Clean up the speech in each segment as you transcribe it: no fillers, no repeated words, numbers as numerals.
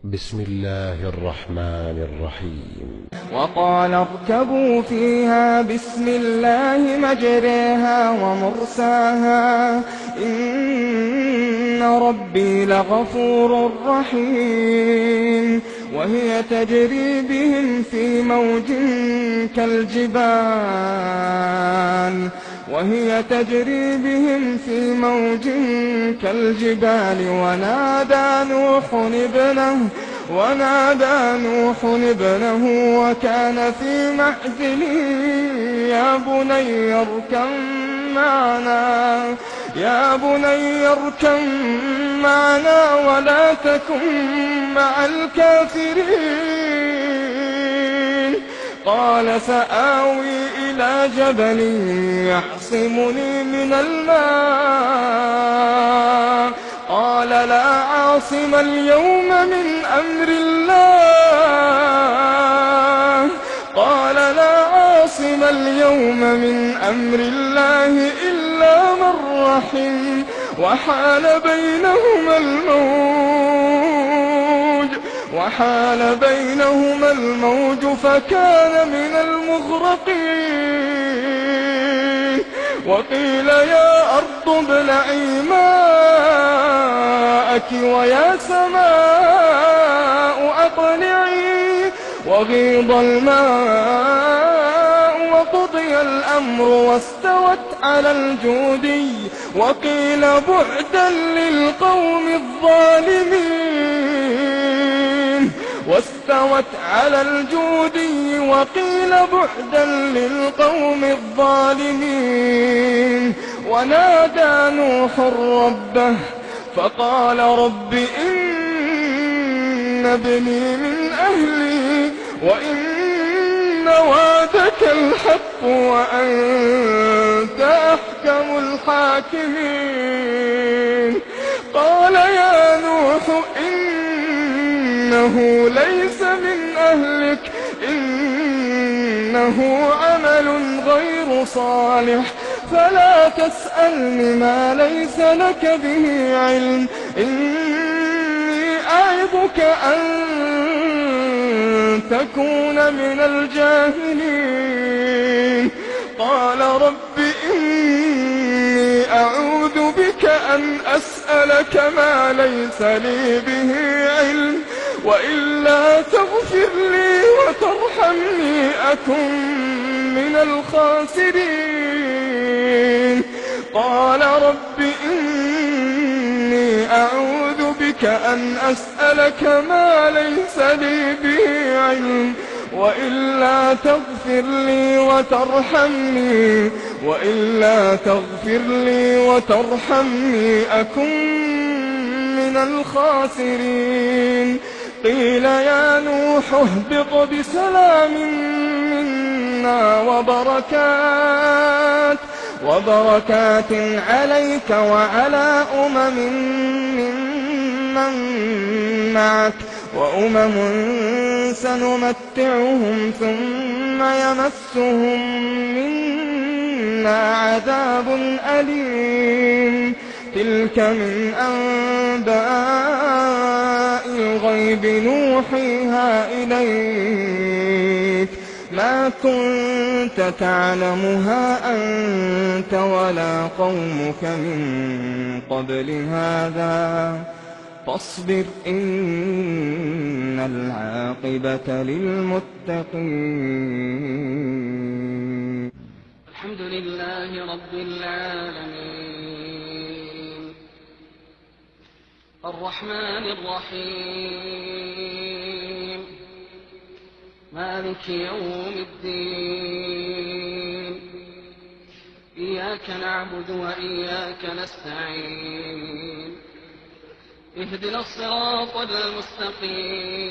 بسم الله الرحمن الرحيم. وقال اركبوا فيها بسم الله مجريها ومرساها إن ربي لغفور رحيم. وهي تجري بهم في موج كالجبال ونادى نوح ابنه وكان في معزل يا بني اركب معنا ولا تكن مع الكافرين. قال سآوي إلى جبل يعصمني من الماء. قال لا عاصم اليوم من أمر الله إلا من رحم. وحال بينهما الموج فكان من المغرقين. وقيل يا أرض ابلعي ماءك ويا سماء أقلعي. وغيض الماء وقضي الأمر واستوت على الجودي. وقيل بعدا للقوم الظالمين. ونادى نوح ربه فقال رب إن ابني من أهلي وإن وعدك الحق وأنت أحكم الحاكمين. قال يا نوح إنه ليس من أهلك إنه عمل غير صالح فلا تسألني ما ليس لك به علم. إني أعظك أن تكون من الجاهلين. قال رب إني أعوذ بك أن أسألك ما ليس لي به علم وإلا تغفر لي وترحمني أكن من الخاسرين. قال رب إني أعوذ بك أن أسألك ما ليس لي به علم وإلا تغفر لي وترحمني أكن من الخاسرين. قيل يا نوح اهبط بسلام منا وبركات عليك وعلى ممن معك وأمم سنمتعهم ثم يمسهم منا عذاب أليم. تلك من أنباء الغيب نوحيها إليك ما كنت تعلمها أنت ولا قومك من قبل هذا فاصبر إن العاقبة للمتقين. الحمد لله رب العالمين الرحمن الرحيم مالك يوم الدين إياك نعبد وإياك نستعين اهدنا الصراط المستقيم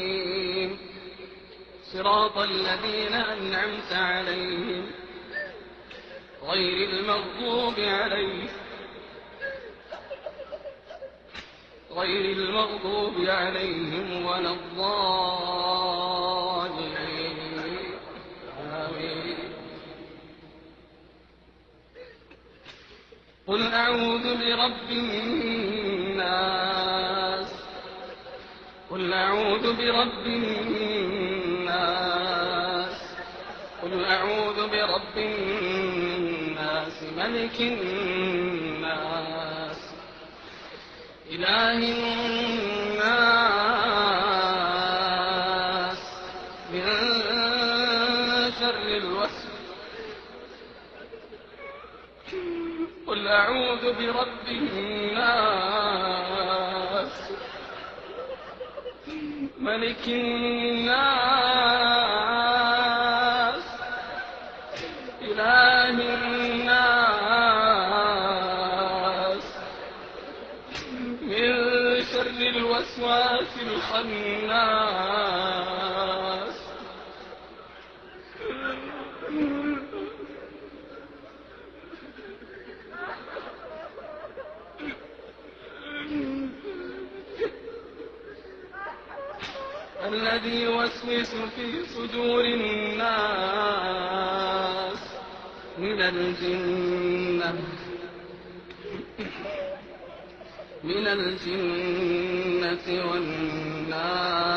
صراط الذين أنعمت عليهم غير المغضوب عليهم ولا الضالين آمين. قل أعوذ برب الناس قل أعوذ برب الناس قل أعوذ برب الناس ملك الناس إله الناس من شر الوسواس قل أعوذ برب الناس ملك الناس إله الناس من شر الوسواس الخناس الذي يوسوس في صدور الناس من الجنة والناس